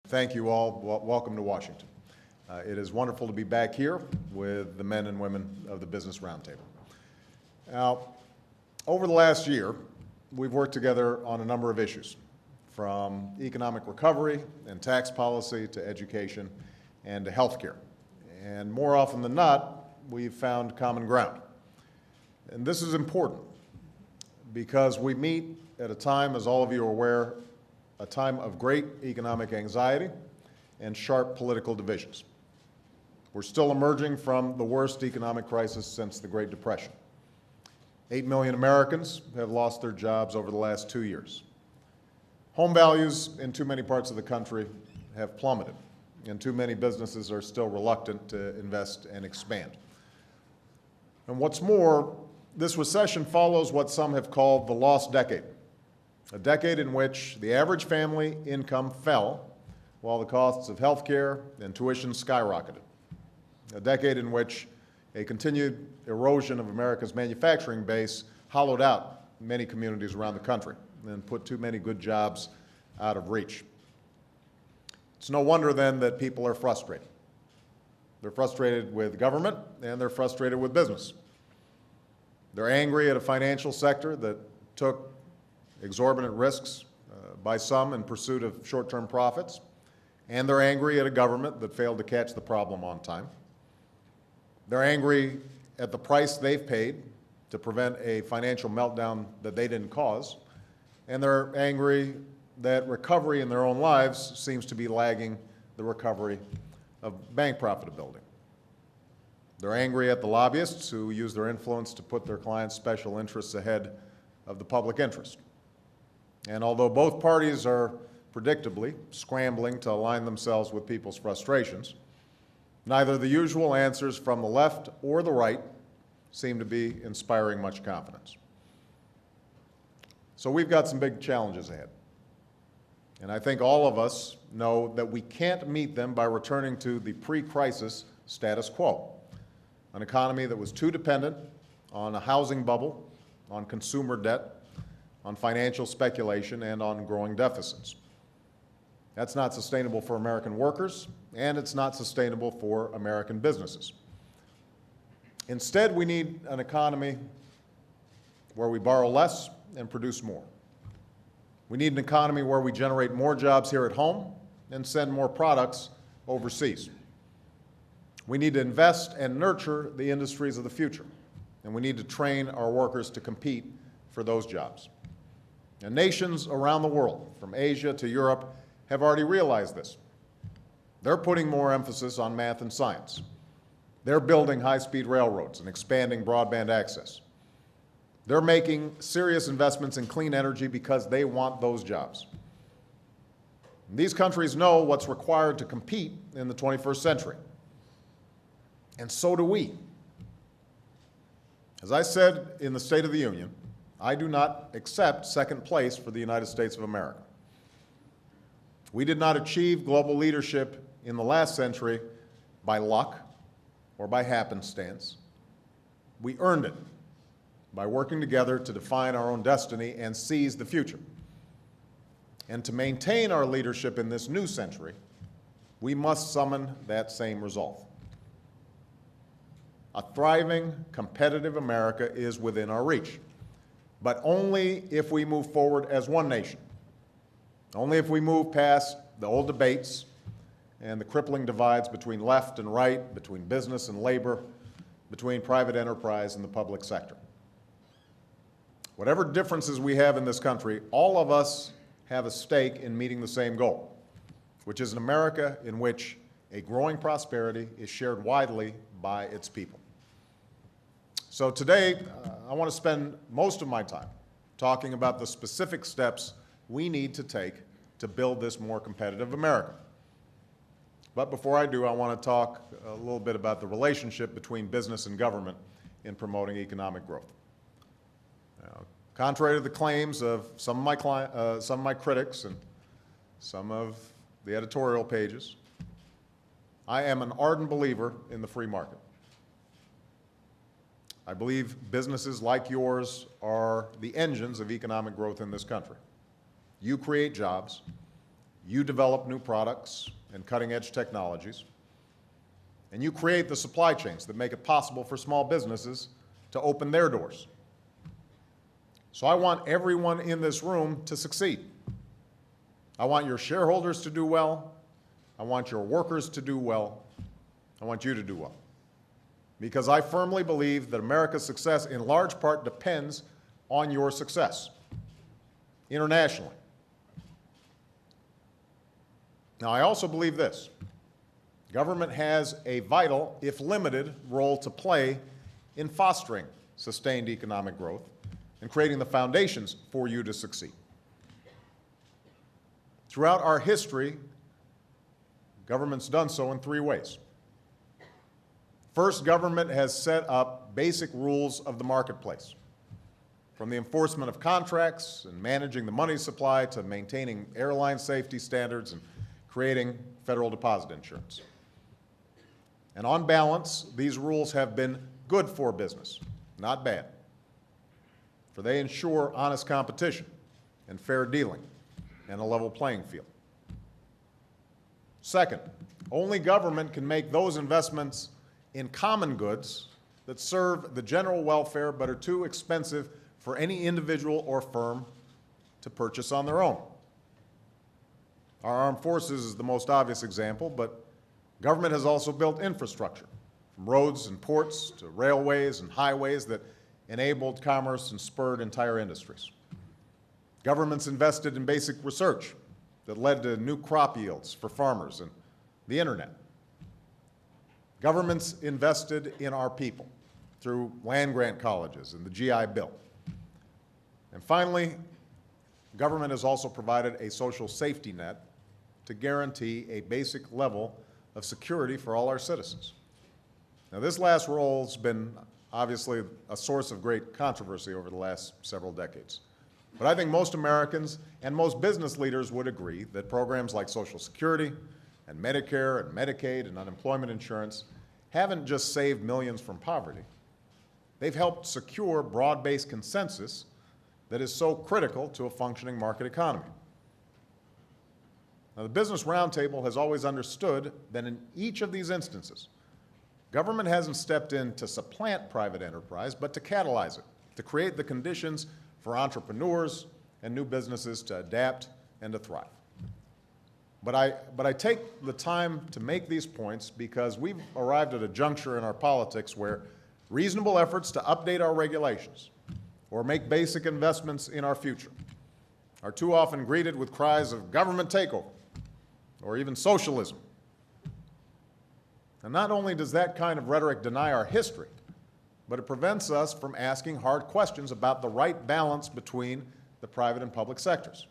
thank you all. Welcome to Washington. It is wonderful to be back here with the men and women of the Business Roundtable. Now, over the last year, we've worked together on a number of issues, from economic recovery and tax policy to education and to healthcare. And more often than not, we've found common ground. And this is important because we meet at a time, as all of you are aware, a time of great economic anxiety and sharp political divisions. We're still emerging from the worst economic crisis since the Great Depression. 8 million Americans have lost their jobs over the last 2 years. Home values in too many parts of the country have plummeted, and too many businesses are still reluctant to invest and expand. And what's more, this recession follows what some have called the lost decade, a decade in which the average family income fell while the costs of health care and tuition skyrocketed, a decade in which a continued erosion of America's manufacturing base hollowed out many communities around the country and put too many good jobs out of reach. It's no wonder then that people are frustrated. They're frustrated with government and they're frustrated with business. They're angry at a financial sector that took exorbitant risks by some in pursuit of short-term profits, and they're angry at a government that failed to catch the problem on time. They're angry at the price they've paid to prevent a financial meltdown that they didn't cause, and they're angry that recovery in their own lives seems to be lagging the recovery of bank profitability. They're angry at the lobbyists who use their influence to put their clients' special interests ahead of the public interest. And although both parties are predictably scrambling to align themselves with people's frustrations, neither the usual answers from the left or the right seem to be inspiring much confidence. So we've got some big challenges ahead. And I think all of us know that we can't meet them by returning to the pre-crisis status quo, an economy that was too dependent on a housing bubble, on consumer debt, on financial speculation, and on growing deficits. That's not sustainable for American workers, and it's not sustainable for American businesses. Instead, we need an economy where we borrow less and produce more. We need an economy where we generate more jobs here at home and send more products overseas. We need to invest and nurture the industries of the future, and we need to train our workers to compete for those jobs. And nations around the world, from Asia to Europe, have already realized this. They're putting more emphasis on math and science. They're building high-speed railroads and expanding broadband access. They're making serious investments in clean energy because they want those jobs. And these countries know what's required to compete in the 21st century. And so do we. As I said in the State of the Union, I do not accept second place for the United States of America. We did not achieve global leadership in the last century by luck or by happenstance. We earned it by working together to define our own destiny and seize the future. And to maintain our leadership in this new century, we must summon that same resolve. A thriving, competitive America is within our reach, but only if we move forward as one nation. Only if we move past the old debates and the crippling divides between left and right, between business and labor, between private enterprise and the public sector. Whatever differences we have in this country, all of us have a stake in meeting the same goal, which is an America in which a growing prosperity is shared widely by its people. So today, I want to spend most of my time talking about the specific steps we need to take to build this more competitive America. But before I do, I want to talk a little bit about the relationship between business and government in promoting economic growth. Contrary to the claims of some of my critics and some of the editorial pages, I am an ardent believer in the free market. I believe businesses like yours are the engines of economic growth in this country. You create jobs, you develop new products and cutting-edge technologies, and you create the supply chains that make it possible for small businesses to open their doors. So I want everyone in this room to succeed. I want your shareholders to do well. I want your workers to do well. I want you to do well. Because I firmly believe that America's success in large part depends on your success internationally. Now, I also believe this. Government has a vital, if limited, role to play in fostering sustained economic growth and creating the foundations for you to succeed. Throughout our history, government's done so in three ways. First, government has set up basic rules of the marketplace, from the enforcement of contracts and managing the money supply to maintaining airline safety standards and creating federal deposit insurance. And on balance, these rules have been good for business, not bad, for they ensure honest competition and fair dealing and a level playing field. Second, only government can make those investments in common goods that serve the general welfare but are too expensive for any individual or firm to purchase on their own. Our armed forces is the most obvious example, but government has also built infrastructure, from roads and ports to railways and highways that enabled commerce and spurred entire industries. Governments invested in basic research that led to new crop yields for farmers and the internet. Governments invested in our people through land-grant colleges and the GI Bill. And finally, government has also provided a social safety net to guarantee a basic level of security for all our citizens. Now, this last role has been obviously a source of great controversy over the last several decades. But I think most Americans and most business leaders would agree that programs like Social Security and Medicare and Medicaid and unemployment insurance haven't just saved millions from poverty. They've helped secure broad-based consensus that is so critical to a functioning market economy. Now, the Business Roundtable has always understood that in each of these instances, government hasn't stepped in to supplant private enterprise, but to catalyze it, to create the conditions for entrepreneurs and new businesses to adapt and to thrive. But I take the time to make these points because we've arrived at a juncture in our politics where reasonable efforts to update our regulations or make basic investments in our future are too often greeted with cries of government takeover or even socialism. And not only does that kind of rhetoric deny our history, but it prevents us from asking hard questions about the right balance between the private and public sectors.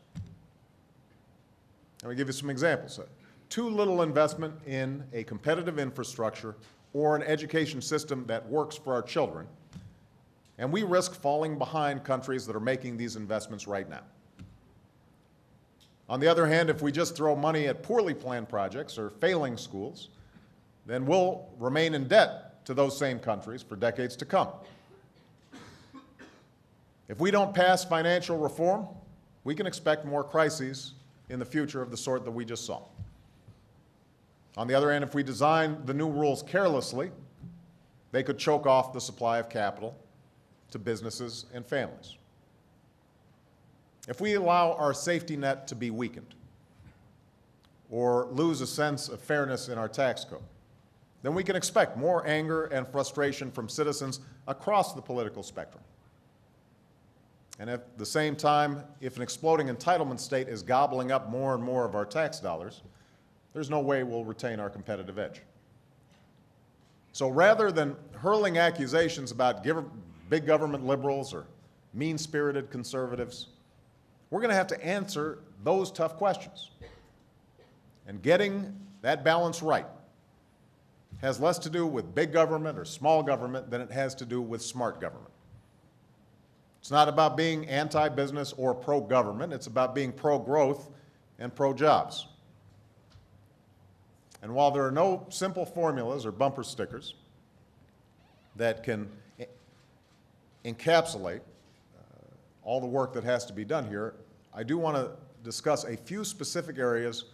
Let me give you some examples. Too little investment in a competitive infrastructure or an education system that works for our children, and we risk falling behind countries that are making these investments right now. On the other hand, if we just throw money at poorly planned projects or failing schools, then we'll remain in debt to those same countries for decades to come. If we don't pass financial reform, we can expect more crises in the future of the sort that we just saw. On the other hand, if we design the new rules carelessly, they could choke off the supply of capital to businesses and families. If we allow our safety net to be weakened or lose a sense of fairness in our tax code, then we can expect more anger and frustration from citizens across the political spectrum. And at the same time, if an exploding entitlement state is gobbling up more and more of our tax dollars, there's no way we'll retain our competitive edge. So rather than hurling accusations about big government liberals or mean-spirited conservatives, we're going to have to answer those tough questions. And getting that balance right has less to do with big government or small government than it has to do with smart government. It's not about being anti-business or pro-government. It's about being pro-growth and pro-jobs. And while there are no simple formulas or bumper stickers that can encapsulate all the work that has to be done here, I do want to discuss a few specific areas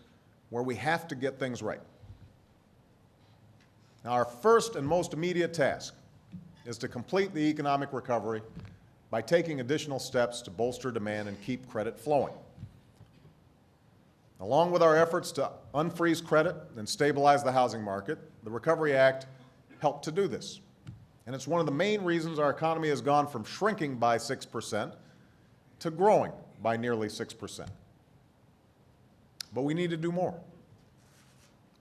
where we have to get things right. Now, our first and most immediate task is to complete the economic recovery by taking additional steps to bolster demand and keep credit flowing. Along with our efforts to unfreeze credit and stabilize the housing market, the Recovery Act helped to do this. And it's one of the main reasons our economy has gone from shrinking by 6% to growing by nearly 6%. But we need to do more.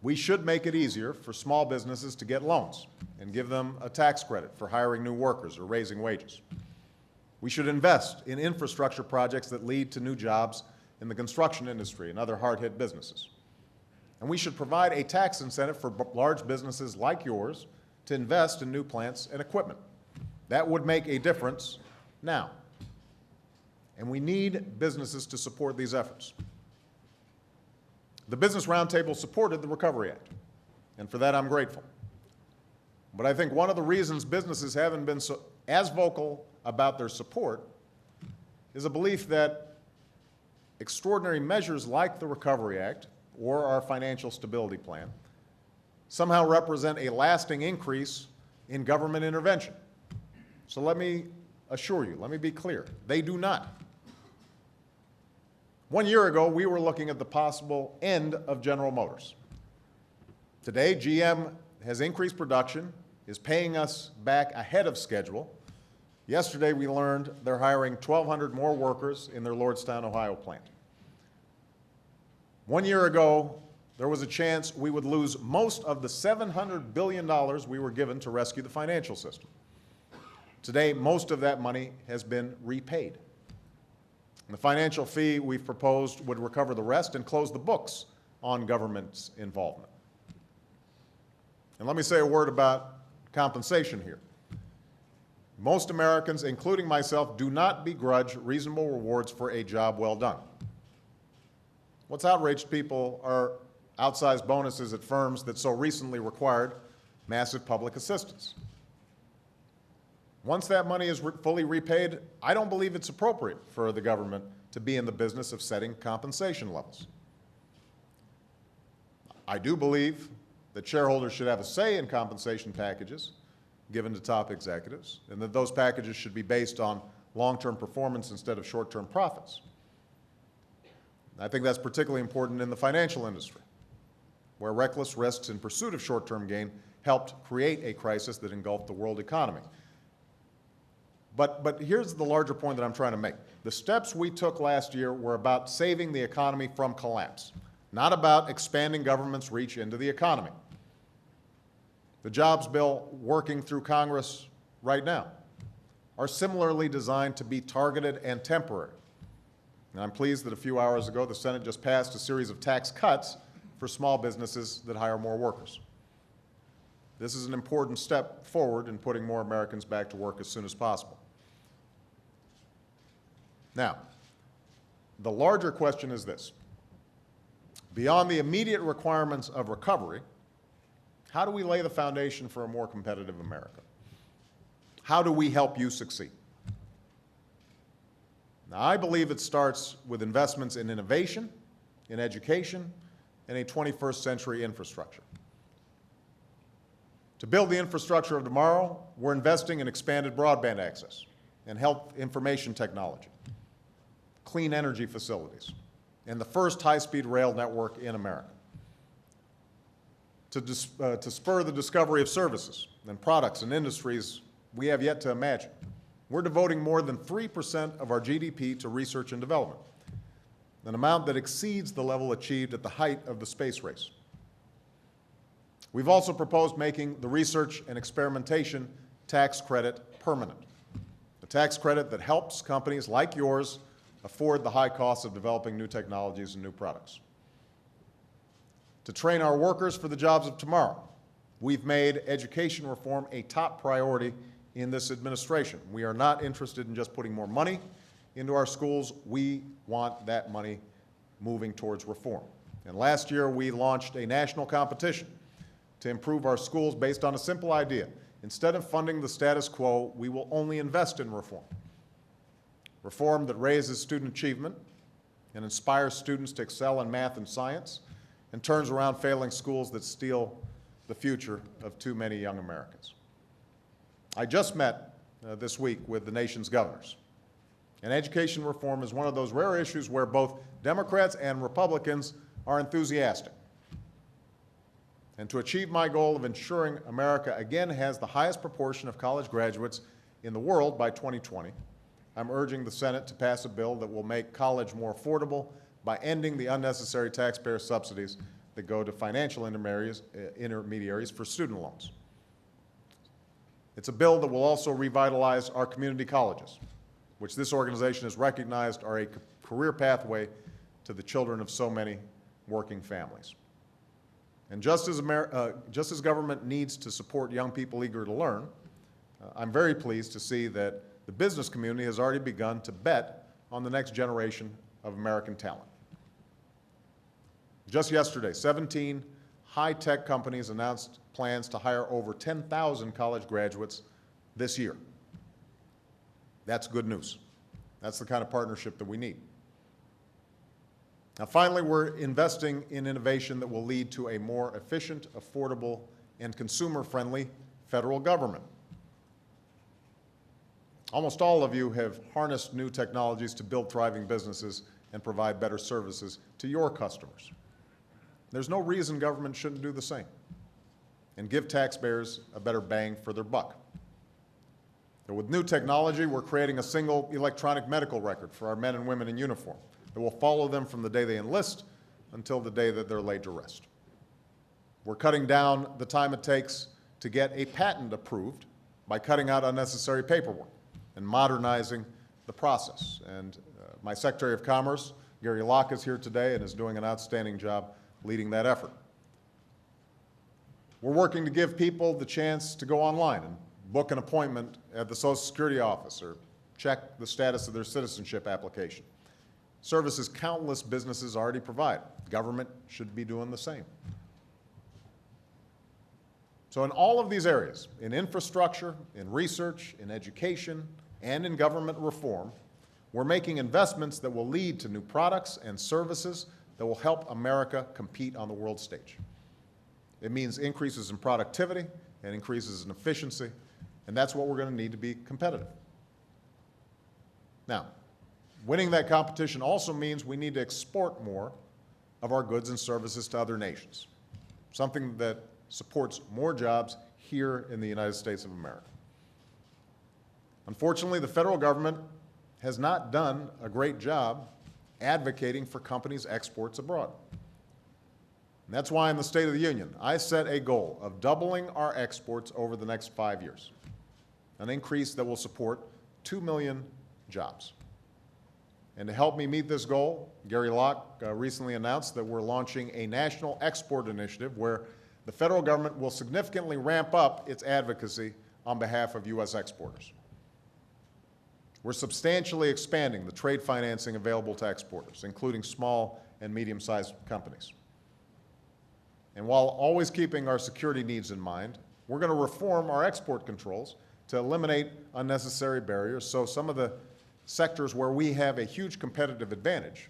We should make it easier for small businesses to get loans and give them a tax credit for hiring new workers or raising wages. We should invest in infrastructure projects that lead to new jobs in the construction industry and other hard-hit businesses. And we should provide a tax incentive for large businesses like yours to invest in new plants and equipment. That would make a difference now. And we need businesses to support these efforts. The Business Roundtable supported the Recovery Act, and for that I'm grateful. But I think one of the reasons businesses haven't been as vocal about their support is a belief that extraordinary measures like the Recovery Act or our financial stability plan somehow represent a lasting increase in government intervention. So let me assure you, let me be clear, they do not. 1 year ago, we were looking at the possible end of General Motors. Today, GM has increased production, is paying us back ahead of schedule. Yesterday, we learned they're hiring 1,200 more workers in their Lordstown, Ohio plant. 1 year ago, there was a chance we would lose most of the $700 billion we were given to rescue the financial system. Today, most of that money has been repaid. The financial fee we've proposed would recover the rest and close the books on government's involvement. And let me say a word about compensation here. Most Americans, including myself, do not begrudge reasonable rewards for a job well done. What's outraged people are outsized bonuses at firms that so recently required massive public assistance. Once that money is fully repaid, I don't believe it's appropriate for the government to be in the business of setting compensation levels. I do believe that shareholders should have a say in compensation packages given to top executives, and that those packages should be based on long-term performance instead of short-term profits. I think that's particularly important in the financial industry, where reckless risks in pursuit of short-term gain helped create a crisis that engulfed the world economy. But here's the larger point that I'm trying to make. The steps we took last year were about saving the economy from collapse, not about expanding government's reach into the economy. The jobs bill working through Congress right now are similarly designed to be targeted and temporary. And I'm pleased that a few hours ago the Senate just passed a series of tax cuts for small businesses that hire more workers. This is an important step forward in putting more Americans back to work as soon as possible. Now, the larger question is this. Beyond the immediate requirements of recovery, how do we lay the foundation for a more competitive America? How do we help you succeed? Now, I believe it starts with investments in innovation, in education, and a 21st century infrastructure. To build the infrastructure of tomorrow, we're investing in expanded broadband access and health information technology, clean energy facilities, and the first high-speed rail network in America. To spur the discovery of services and products and industries we have yet to imagine, we're devoting more than 3% of our GDP to research and development, an amount that exceeds the level achieved at the height of the space race. We've also proposed making the research and experimentation tax credit permanent, a tax credit that helps companies like yours afford the high costs of developing new technologies and new products. To train our workers for the jobs of tomorrow, we've made education reform a top priority in this administration. We are not interested in just putting more money into our schools. We want that money moving towards reform. And last year, we launched a national competition to improve our schools based on a simple idea. Instead of funding the status quo, we will only invest in reform. Reform that raises student achievement, and inspires students to excel in math and science, and turns around failing schools that steal the future of too many young Americans. I just met this week with the nation's governors. And education reform is one of those rare issues where both Democrats and Republicans are enthusiastic. And to achieve my goal of ensuring America again has the highest proportion of college graduates in the world by 2020, I'm urging the Senate to pass a bill that will make college more affordable by ending the unnecessary taxpayer subsidies that go to financial intermediaries for student loans. It's a bill that will also revitalize our community colleges, which this organization has recognized are a career pathway to the children of so many working families. And just as government needs to support young people eager to learn, I'm very pleased to see that the business community has already begun to bet on the next generation of American talent. Just yesterday, 17 high-tech companies announced plans to hire over 10,000 college graduates this year. That's good news. That's the kind of partnership that we need. Now, finally, we're investing in innovation that will lead to a more efficient, affordable, and consumer-friendly federal government. Almost all of you have harnessed new technologies to build thriving businesses and provide better services to your customers. There's no reason government shouldn't do the same and give taxpayers a better bang for their buck. And with new technology, we're creating a single electronic medical record for our men and women in uniform that will follow them from the day they enlist until the day that they're laid to rest. We're cutting down the time it takes to get a patent approved by cutting out unnecessary paperwork and modernizing the process. And my Secretary of Commerce, Gary Locke, is here today and is doing an outstanding job leading that effort. We're working to give people the chance to go online and book an appointment at the Social Security office or check the status of their citizenship application. Services countless businesses already provide. Government should be doing the same. So in all of these areas, in infrastructure, in research, in education, and in government reform, we're making investments that will lead to new products and services that will help America compete on the world stage. It means increases in productivity and increases in efficiency, and that's what we're going to need to be competitive. Now, winning that competition also means we need to export more of our goods and services to other nations, something that supports more jobs here in the United States of America. Unfortunately, the federal government has not done a great job advocating for companies' exports abroad. And that's why in the State of the Union, I set a goal of doubling our exports over the next 5 years, an increase that will support 2 million jobs. And to help me meet this goal, Gary Locke recently announced that we're launching a national export initiative where the federal government will significantly ramp up its advocacy on behalf of U.S. exporters. We're substantially expanding the trade financing available to exporters, including small and medium-sized companies. And while always keeping our security needs in mind, we're going to reform our export controls to eliminate unnecessary barriers so some of the sectors where we have a huge competitive advantage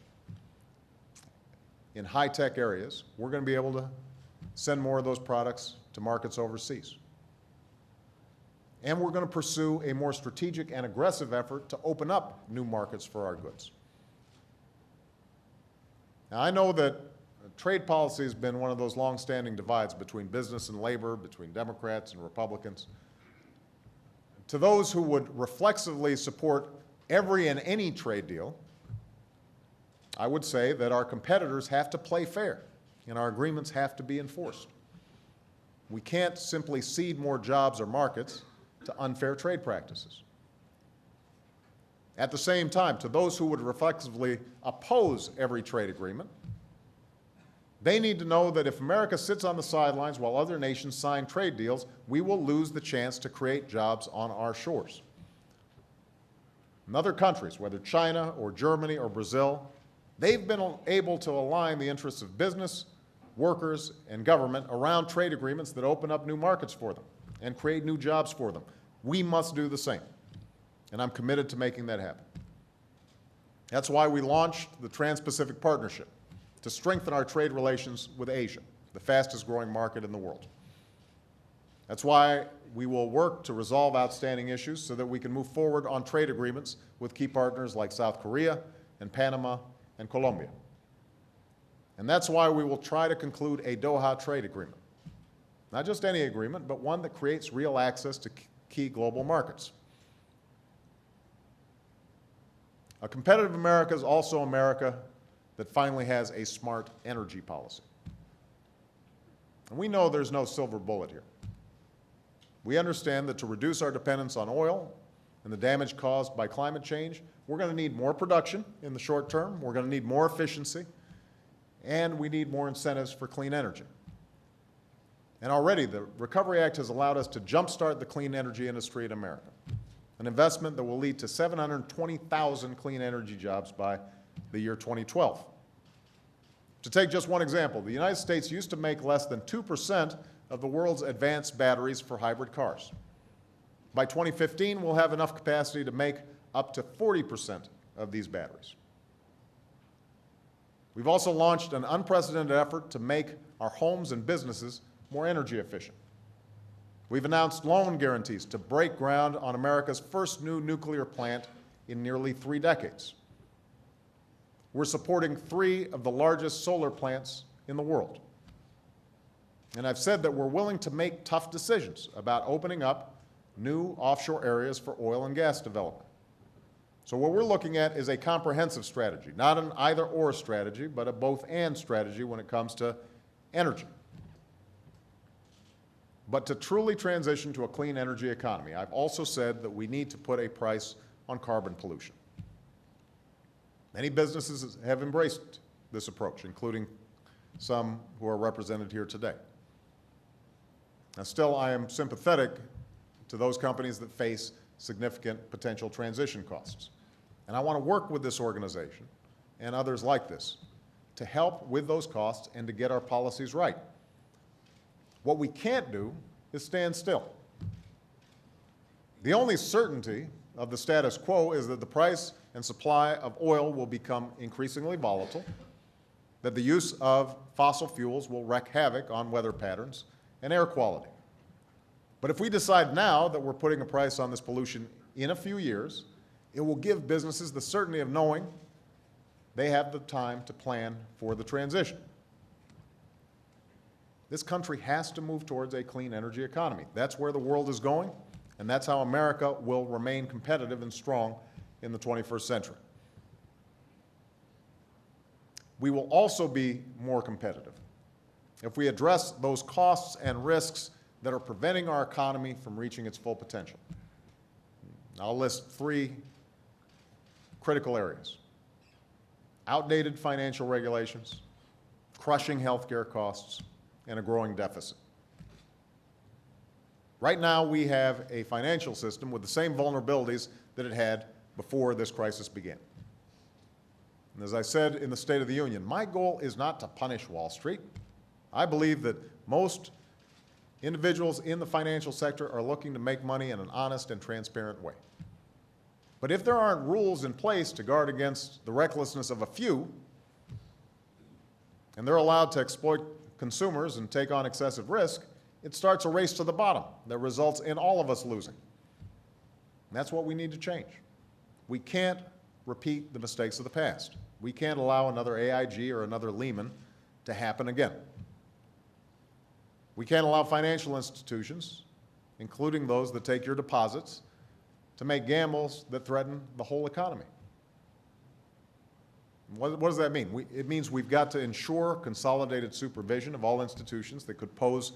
in high-tech areas, we're going to be able to send more of those products to markets overseas. And we're going to pursue a more strategic and aggressive effort to open up new markets for our goods. Now, I know that trade policy has been one of those long-standing divides between business and labor, between Democrats and Republicans. To those who would reflexively support every and any trade deal, I would say that our competitors have to play fair and our agreements have to be enforced. We can't simply cede more jobs or markets to unfair trade practices. At the same time, to those who would reflexively oppose every trade agreement, they need to know that if America sits on the sidelines while other nations sign trade deals, we will lose the chance to create jobs on our shores. In other countries, whether China or Germany or Brazil, they've been able to align the interests of business, workers, and government around trade agreements that open up new markets for them and create new jobs for them. We must do the same, and I'm committed to making that happen. That's why we launched the Trans-Pacific Partnership, to strengthen our trade relations with Asia, the fastest growing market in the world. That's why we will work to resolve outstanding issues so that we can move forward on trade agreements with key partners like South Korea and Panama and Colombia. And that's why we will try to conclude a Doha trade agreement. Not just any agreement, but one that creates real access to key global markets. A competitive America is also America that finally has a smart energy policy. And we know there's no silver bullet here. We understand that to reduce our dependence on oil and the damage caused by climate change, we're going to need more production in the short term, we're going to need more efficiency, and we need more incentives for clean energy. And already the Recovery Act has allowed us to jumpstart the clean energy industry in America, an investment that will lead to 720,000 clean energy jobs by the year 2012. To take just one example, the United States used to make less than 2% of the world's advanced batteries for hybrid cars. By 2015, we'll have enough capacity to make up to 40% of these batteries. We've also launched an unprecedented effort to make our homes and businesses more energy efficient. We've announced loan guarantees to break ground on America's first new nuclear plant in nearly 3 decades. We're supporting 3 of the largest solar plants in the world. And I've said that we're willing to make tough decisions about opening up new offshore areas for oil and gas development. So what we're looking at is a comprehensive strategy, not an either-or strategy, but a both-and strategy when it comes to energy. But to truly transition to a clean energy economy, I've also said that we need to put a price on carbon pollution. Many businesses have embraced this approach, including some who are represented here today. Now, still, I am sympathetic to those companies that face significant potential transition costs. And I want to work with this organization and others like this to help with those costs and to get our policies right. What we can't do is stand still. The only certainty of the status quo is that the price and supply of oil will become increasingly volatile, that the use of fossil fuels will wreak havoc on weather patterns and air quality. But if we decide now that we're putting a price on this pollution in a few years, it will give businesses the certainty of knowing they have the time to plan for the transition. This country has to move towards a clean energy economy. That's where the world is going, and that's how America will remain competitive and strong in the 21st century. We will also be more competitive if we address those costs and risks that are preventing our economy from reaching its full potential. I'll list 3 critical areas: outdated financial regulations, crushing healthcare costs, and a growing deficit. Right now, we have a financial system with the same vulnerabilities that it had before this crisis began. And as I said in the State of the Union, my goal is not to punish Wall Street. I believe that most individuals in the financial sector are looking to make money in an honest and transparent way. But if there aren't rules in place to guard against the recklessness of a few, and they're allowed to exploit consumers and take on excessive risk, it starts a race to the bottom that results in all of us losing. And that's what we need to change. We can't repeat the mistakes of the past. We can't allow another AIG or another Lehman to happen again. We can't allow financial institutions, including those that take your deposits, to make gambles that threaten the whole economy. What does that mean? It means we've got to ensure consolidated supervision of all institutions that could pose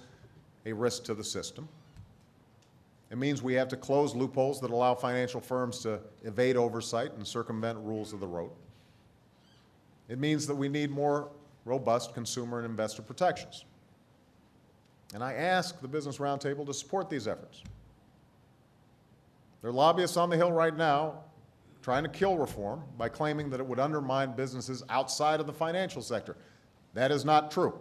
a risk to the system. It means we have to close loopholes that allow financial firms to evade oversight and circumvent rules of the road. It means that we need more robust consumer and investor protections. And I ask the Business Roundtable to support these efforts. There are lobbyists on the Hill right now trying to kill reform by claiming that it would undermine businesses outside of the financial sector. That is not true.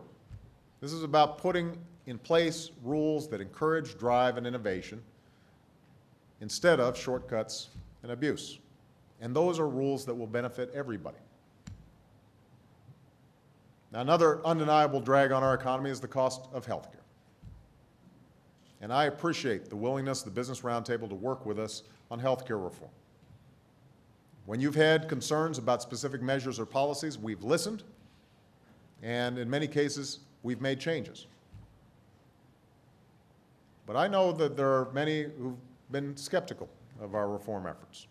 This is about putting in place rules that encourage drive and innovation instead of shortcuts and abuse. And those are rules that will benefit everybody. Now, another undeniable drag on our economy is the cost of health care. And I appreciate the willingness of the Business Roundtable to work with us on health care reform. When you've had concerns about specific measures or policies, we've listened, and in many cases, we've made changes. But I know that there are many who've been skeptical of our reform efforts,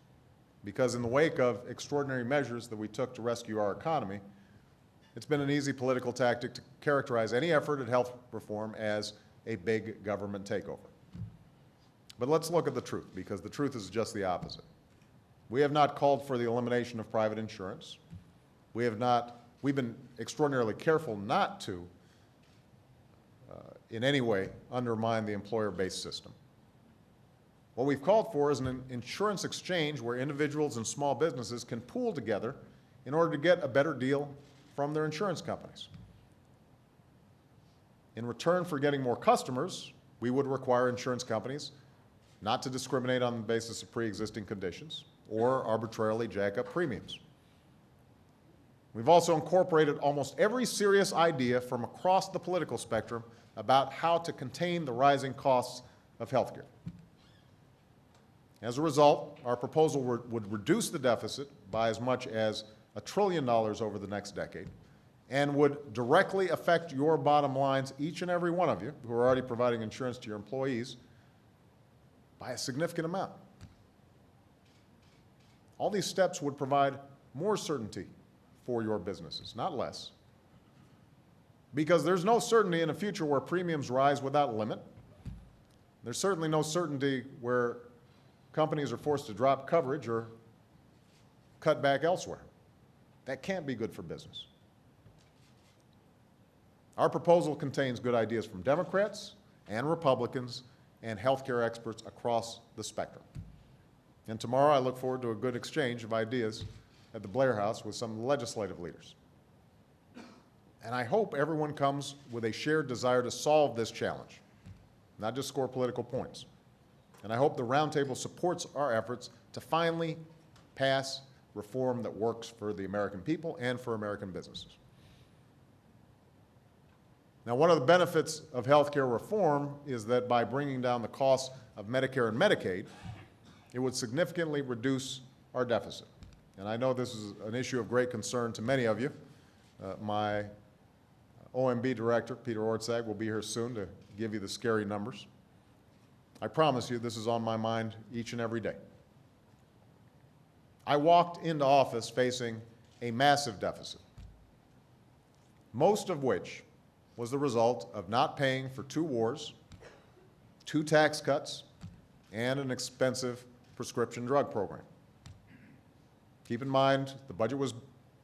because in the wake of extraordinary measures that we took to rescue our economy, it's been an easy political tactic to characterize any effort at health reform as a big government takeover. But let's look at the truth, because the truth is just the opposite. We have not called for the elimination of private insurance. We've been extraordinarily careful not to, in any way, undermine the employer-based system. What we've called for is an insurance exchange where individuals and small businesses can pool together in order to get a better deal from their insurance companies. In return for getting more customers, we would require insurance companies not to discriminate on the basis of pre-existing conditions or arbitrarily jack up premiums. We've also incorporated almost every serious idea from across the political spectrum about how to contain the rising costs of health care. As a result, our proposal would reduce the deficit by as much as $1 trillion over the next decade, and would directly affect your bottom lines, each and every one of you who are already providing insurance to your employees, by a significant amount. All these steps would provide more certainty for your businesses, not less. Because there's no certainty in a future where premiums rise without limit. There's certainly no certainty where companies are forced to drop coverage or cut back elsewhere. That can't be good for business. Our proposal contains good ideas from Democrats and Republicans and healthcare experts across the spectrum. And tomorrow I look forward to a good exchange of ideas at the Blair House with some legislative leaders. And I hope everyone comes with a shared desire to solve this challenge, not just score political points. And I hope the Roundtable supports our efforts to finally pass reform that works for the American people and for American businesses. Now, one of the benefits of health care reform is that by bringing down the costs of Medicare and Medicaid, it would significantly reduce our deficit. And I know this is an issue of great concern to many of you. My OMB director, Peter Ortzag, will be here soon to give you the scary numbers. I promise you this is on my mind each and every day. I walked into office facing a massive deficit, most of which was the result of not paying for 2 wars, 2 tax cuts, and an expensive prescription drug program. Keep in mind, the budget was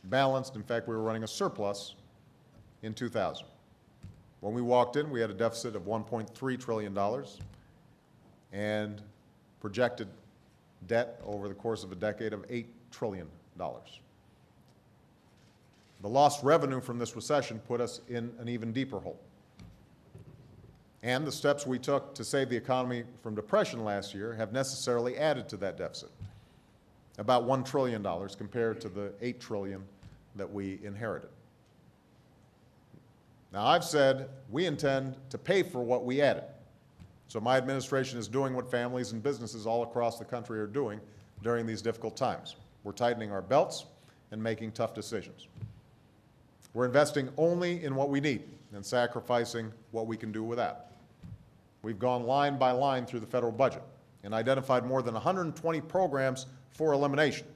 balanced. In fact, we were running a surplus in 2000. When we walked in, we had a deficit of $1.3 trillion and projected debt over the course of a decade of $8 trillion. The lost revenue from this recession put us in an even deeper hole. And the steps we took to save the economy from depression last year have necessarily added to that deficit, about $1 trillion compared to the $8 trillion that we inherited. Now, I've said we intend to pay for what we added. So my administration is doing what families and businesses all across the country are doing during these difficult times. We're tightening our belts and making tough decisions. We're investing only in what we need and sacrificing what we can do without. We've gone line by line through the federal budget and identified more than 120 programs for elimination,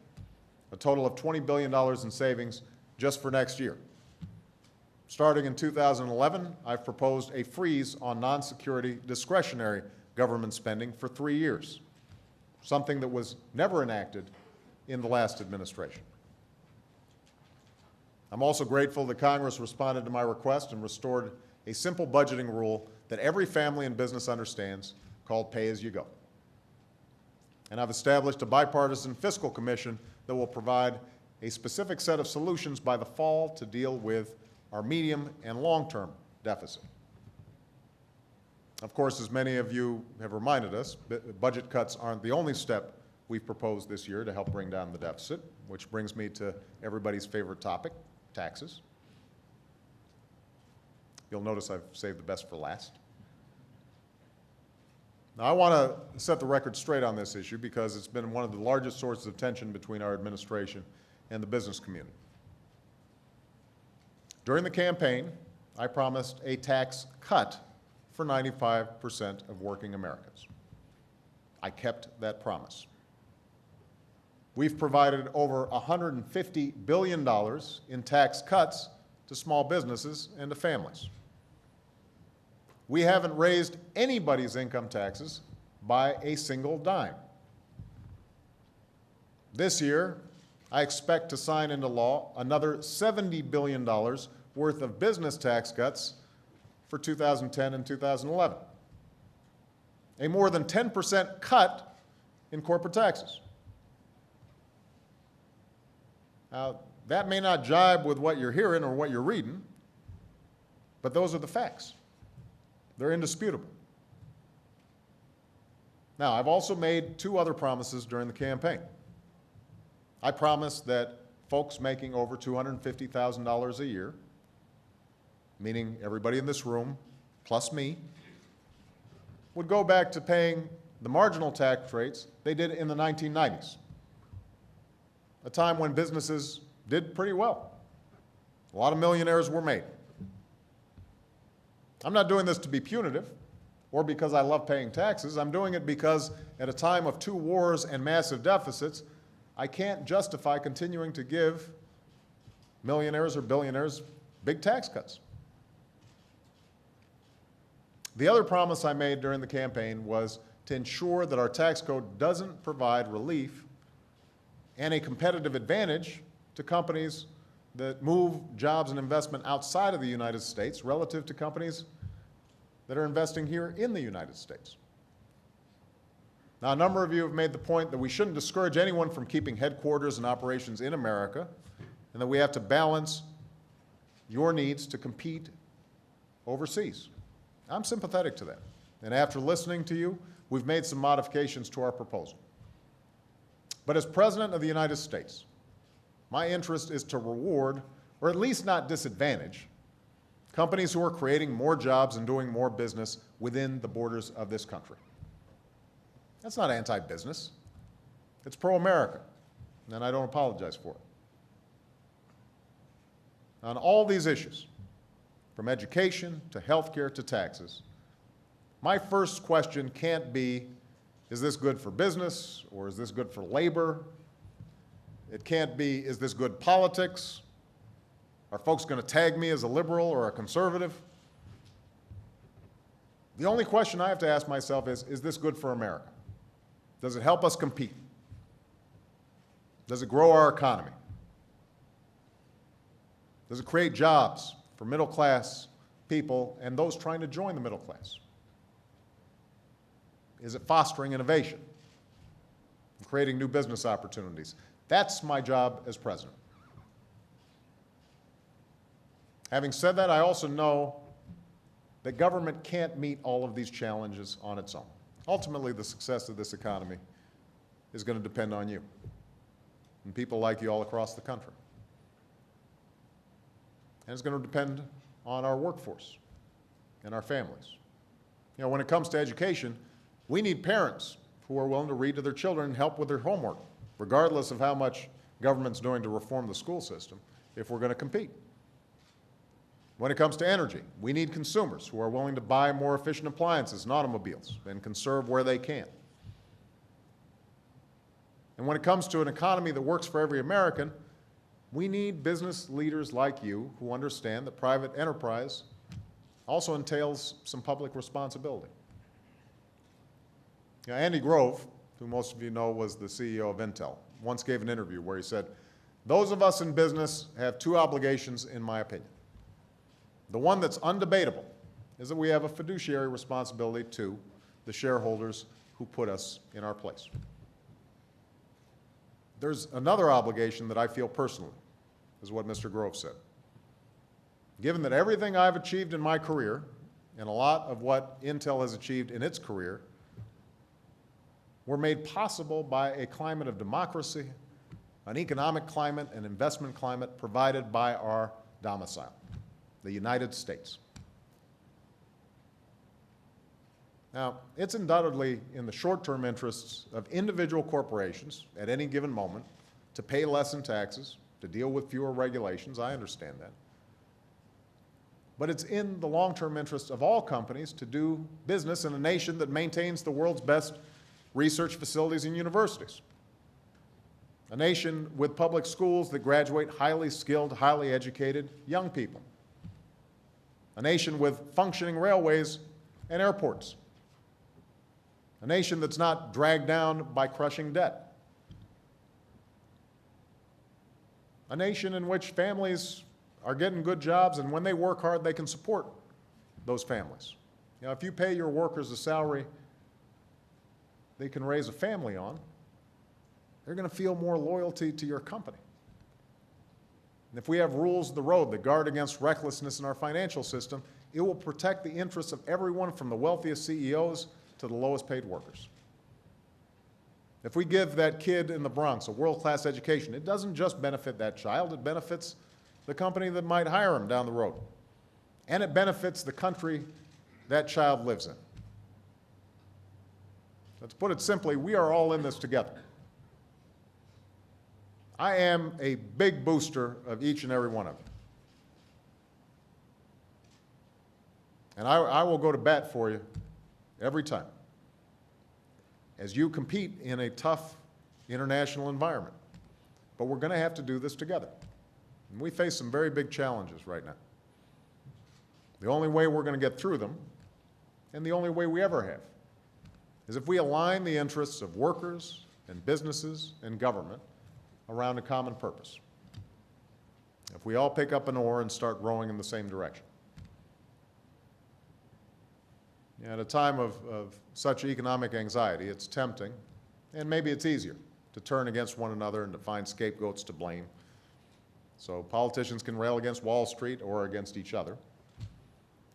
a total of $20 billion in savings just for next year. Starting in 2011, I've proposed a freeze on non-security discretionary government spending for 3 years, something that was never enacted in the last administration. I'm also grateful that Congress responded to my request and restored a simple budgeting rule that every family and business understands, called pay-as-you-go. And I've established a bipartisan fiscal commission that will provide a specific set of solutions by the fall to deal with our medium and long-term deficit. Of course, as many of you have reminded us, budget cuts aren't the only step we've proposed this year to help bring down the deficit, which brings me to everybody's favorite topic, taxes. You'll notice I've saved the best for last. Now, I want to set the record straight on this issue because it's been one of the largest sources of tension between our administration and the business community. During the campaign, I promised a tax cut for 95% of working Americans. I kept that promise. We've provided over $150 billion in tax cuts to small businesses and to families. We haven't raised anybody's income taxes by a single dime. This year, I expect to sign into law another $70 billion worth of business tax cuts for 2010 and 2011. A more than 10% cut in corporate taxes. Now, that may not jibe with what you're hearing or what you're reading, but those are the facts. They're indisputable. Now, I've also made two other promises during the campaign. I promised that folks making over $250,000 a year, meaning everybody in this room, plus me, would go back to paying the marginal tax rates they did in the 1990s, a time when businesses did pretty well. A lot of millionaires were made. I'm not doing this to be punitive or because I love paying taxes. I'm doing it because at a time of 2 wars and massive deficits, I can't justify continuing to give millionaires or billionaires big tax cuts. The other promise I made during the campaign was to ensure that our tax code doesn't provide relief and a competitive advantage to companies that move jobs and investment outside of the United States relative to companies that are investing here in the United States. Now, a number of you have made the point that we shouldn't discourage anyone from keeping headquarters and operations in America, and that we have to balance your needs to compete overseas. I'm sympathetic to that. And after listening to you, we've made some modifications to our proposal. But as President of the United States, my interest is to reward, or at least not disadvantage, companies who are creating more jobs and doing more business within the borders of this country. That's not anti-business. It's pro-America, and I don't apologize for it. On all these issues, from education to healthcare to taxes, my first question can't be, is this good for business or is this good for labor? It can't be, is this good politics? Are folks going to tag me as a liberal or a conservative? The only question I have to ask myself is this good for America? Does it help us compete? Does it grow our economy? Does it create jobs for middle-class people and those trying to join the middle class? Is it fostering innovation and creating new business opportunities? That's my job as president. Having said that, I also know that government can't meet all of these challenges on its own. Ultimately, the success of this economy is going to depend on you and people like you all across the country. And it's going to depend on our workforce and our families. You know, when it comes to education, we need parents who are willing to read to their children and help with their homework, regardless of how much government's doing to reform the school system, if we're going to compete. When it comes to energy, we need consumers who are willing to buy more efficient appliances and automobiles and conserve where they can. And when it comes to an economy that works for every American, we need business leaders like you who understand that private enterprise also entails some public responsibility. Now, Andy Grove, who most of you know was the CEO of Intel, once gave an interview where he said, "Those of us in business have 2 obligations, in my opinion. The one that's undebatable is that we have a fiduciary responsibility to the shareholders who put us in our place. There's another obligation that I feel personally," is what Mr. Grove said. "Given that everything I've achieved in my career and a lot of what Intel has achieved in its career were made possible by a climate of democracy, an economic climate, an investment climate provided by our domicile, the United States. Now, it's undoubtedly in the short-term interests of individual corporations at any given moment to pay less in taxes, to deal with fewer regulations. I understand that. But it's in the long-term interest of all companies to do business in a nation that maintains the world's best research facilities and universities. A nation with public schools that graduate highly skilled, highly educated young people. A nation with functioning railways and airports. A nation that's not dragged down by crushing debt. A nation in which families are getting good jobs, and when they work hard, they can support those families. You know, if you pay your workers a salary they can raise a family on, they're going to feel more loyalty to your company. And if we have rules of the road that guard against recklessness in our financial system, it will protect the interests of everyone from the wealthiest CEOs to the lowest paid workers. If we give that kid in the Bronx a world-class education, it doesn't just benefit that child, it benefits the company that might hire him down the road. And it benefits the country that child lives in. To put it simply, we are all in this together. I am a big booster of each and every one of you. And I will go to bat for you every time as you compete in a tough international environment. But we're going to have to do this together. And we face some very big challenges right now. The only way we're going to get through them, and the only way we ever have, is if we align the interests of workers and businesses and government around a common purpose. If we all pick up an oar and start rowing in the same direction. At a time of such economic anxiety, it's tempting, and maybe it's easier, to turn against one another and to find scapegoats to blame. So politicians can rail against Wall Street or against each other,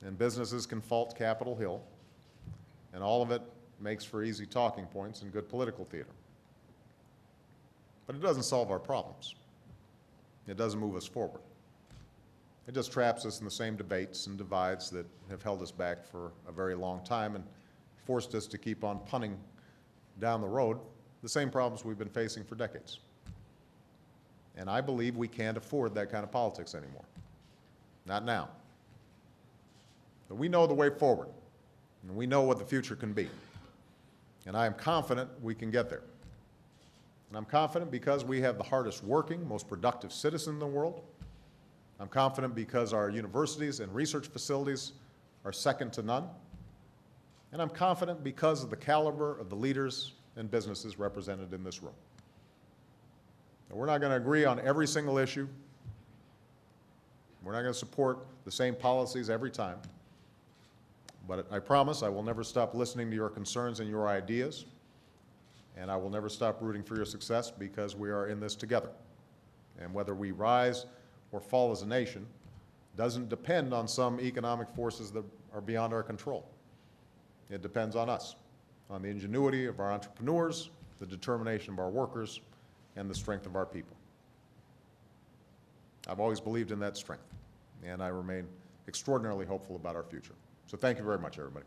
and businesses can fault Capitol Hill, and all of it makes for easy talking points and good political theater. But it doesn't solve our problems. It doesn't move us forward. It just traps us in the same debates and divides that have held us back for a very long time and forced us to keep on punting down the road the same problems we've been facing for decades. And I believe we can't afford that kind of politics anymore. Not now. But we know the way forward, and we know what the future can be. And I am confident we can get there. And I'm confident because we have the hardest working, most productive citizen in the world. I'm confident because our universities and research facilities are second to none. And I'm confident because of the caliber of the leaders and businesses represented in this room. Now, we're not going to agree on every single issue. We're not going to support the same policies every time. But I promise I will never stop listening to your concerns and your ideas, and I will never stop rooting for your success because we are in this together. And whether we rise or fall as a nation doesn't depend on some economic forces that are beyond our control. It depends on us, on the ingenuity of our entrepreneurs, the determination of our workers, and the strength of our people. I've always believed in that strength, and I remain extraordinarily hopeful about our future. So thank you very much, everybody.